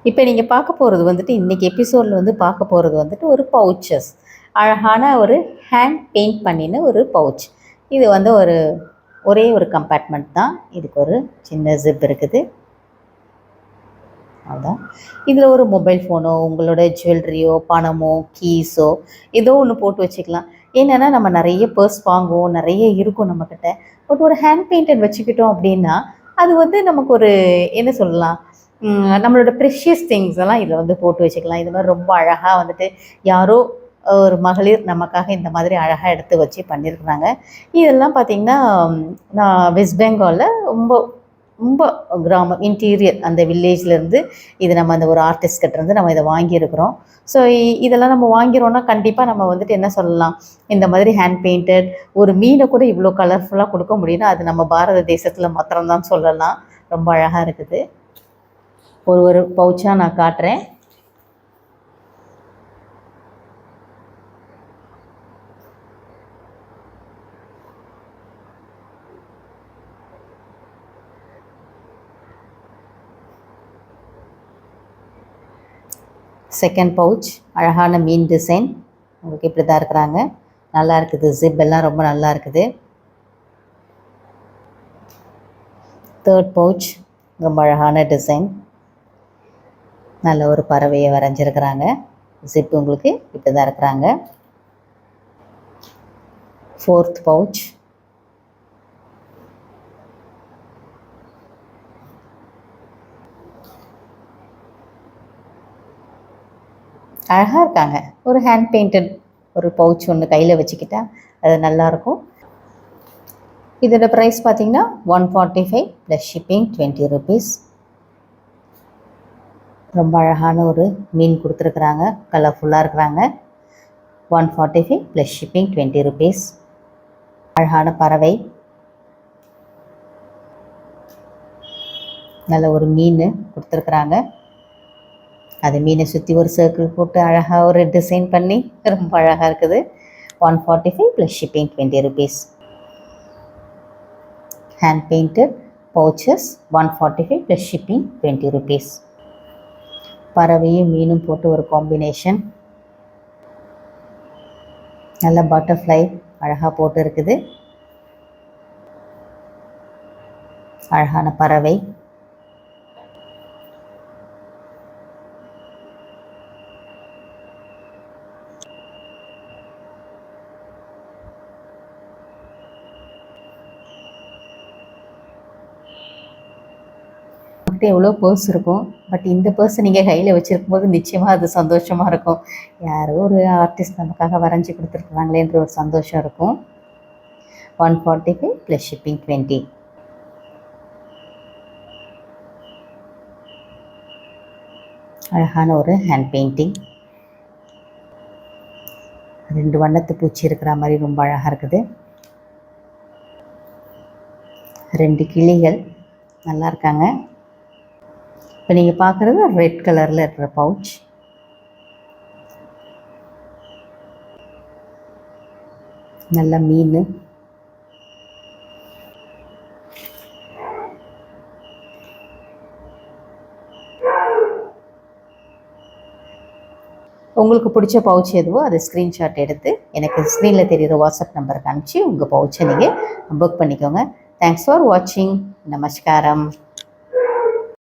இப்போ நீங்கள் பார்க்க போகிறது வந்துட்டு இன்றைக்கி எபிசோடில் வந்து பார்க்க போகிறது வந்துட்டு ஒரு பவுச்சஸ், அழகான ஒரு ஹேண்ட் பெயிண்ட் பண்ணின ஒரு பவுச். இது வந்து ஒரே ஒரு கம்பார்ட்மெண்ட் தான். இதுக்கு ஒரு சின்ன ஜிப் இருக்குது. அதான் இதில் ஒரு மொபைல் ஃபோனோ, உங்களோட ஜுவல்லரியோ, பணமோ, கீஸோ ஏதோ ஒன்று போட்டு வச்சுக்கலாம். என்னென்னா நம்ம நிறைய பர்ஸ் வாங்குவோம், நிறைய இருக்கும் நம்மக்கிட்ட. பட் ஒரு ஹேண்ட் பெயிண்டட் வச்சுக்கிட்டோம் அப்படின்னா அது வந்து நமக்கு ஒரு என்ன சொல்லலாம், நம்மளோட ப்ரெஷியஸ் திங்ஸ் எல்லாம் இதில் வந்து போட்டு வச்சுக்கலாம். இது மாதிரி ரொம்ப அழகாக வந்துட்டு யாரோ ஒரு மகளிர் நமக்காக இந்த மாதிரி அழகாக எடுத்து வச்சு பண்ணியிருக்கிறாங்க. இதெல்லாம் பார்த்திங்கன்னா நான் வெஸ்ட் பெங்காலில் ரொம்ப ரொம்ப கிராமம் இன்டீரியர் அந்த வில்லேஜ்லேருந்து இது நம்ம அந்த ஒரு ஆர்டிஸ்ட்கிட்டேருந்து நம்ம இதை வாங்கியிருக்கிறோம். ஸோ இதெல்லாம் நம்ம வாங்கிறோன்னா கண்டிப்பாக நம்ம வந்துட்டு என்ன சொல்லலாம், இந்த மாதிரி ஹேண்ட் பெயிண்டட் ஒரு மீனை கூட இவ்வளோ கலர்ஃபுல்லாக கொடுக்க முடியும்னா அது நம்ம பாரத தேசத்தில் மாத்திரம்தான் சொல்லலாம். ரொம்ப அழகாக இருக்குது. ஒரு பவுச்சாக நான் காட்டுறேன். செகண்ட் பவுச் அழகான மீன் டிசைன் உங்களுக்கு இப்படி தான் இருக்கிறாங்க. நல்லா இருக்குது. ஜிப் எல்லாம் ரொம்ப நல்லா இருக்குது. தேர்ட் பவுச் ரொம்ப அழகான டிசைன், நல்ல ஒரு பறவையை வரைஞ்சிருக்கிறாங்க. ஜிப் உங்களுக்கு இப்படி தான் இருக்கிறாங்க. ஃபோர்த் பவுச் அழகாக இருக்காங்க. ஒரு ஹேண்ட் பெயிண்டட் ஒரு பவுச் ஒன்று கையில் வச்சுக்கிட்டா அது நல்லாயிருக்கும். இதோட ப்ரைஸ் பார்த்திங்கன்னா 145 ப்ளஸ் ஷிப்பிங் 20 rupees. ரொம்ப அழகான ஒரு மீன் கொடுத்துருக்குறாங்க, கலர்ஃபுல்லாக இருக்கிறாங்க. 145 ப்ளஸ் ஷிப்பிங் 20 rupees. அழகான பறவை, நல்ல ஒரு மீன் கொடுத்துருக்குறாங்க. அது மீனை சுற்றி ஒரு சர்க்கிள் போட்டு அழகாக ஒரு டிசைன் பண்ணி ரொம்ப அழகாக இருக்குது. 145 plus shipping 20 rupees. Hand painted pouches 145 plus shipping 20 rupees. பறவையும் மீனும் போட்டு ஒரு காம்பினேஷன், நல்ல பட்டர்ஃப்ளை அழகாக போட்டு இருக்குது. அழகான பறவை, எவ்வளோ பர்ஸ் இருக்கும். பட் இந்த பர்ஸ் நீங்கள் கையில் வச்சுருக்கும் போது நிச்சயமாக அது சந்தோஷமாக இருக்கும். யாரோ ஒரு ஆர்டிஸ்ட் நமக்காக வரைஞ்சி கொடுத்துருக்குறாங்களேன்ற ஒரு சந்தோஷம் இருக்கும். 145 ப்ளஸ் ஷிப்பிங் 20. அழகான ஒரு ஹேண்ட் பெயிண்டிங், 2 வண்ணத்து பூச்சி இருக்கிற மாதிரி ரொம்ப அழகாக இருக்குது. 2 கிளிகள் நல்லா இருக்காங்க. இப்போ நீங்கள் பார்க்குறது ரெட் கலரில் இருக்கிற பவுச். நல்ல மீன், உங்களுக்கு பிடிச்ச பவுச் எதுவோ அதை ஸ்க்ரீன்ஷாட் எடுத்து எனக்கு ஸ்க்ரீனில் தெரிகிற வாட்ஸ்அப் நம்பருக்கு அனுப்பிச்சி உங்கள் பவுச்சை நீங்கள் புக் பண்ணிக்கோங்க. தேங்க்ஸ் ஃபார் வாட்சிங். நமஸ்காரம்.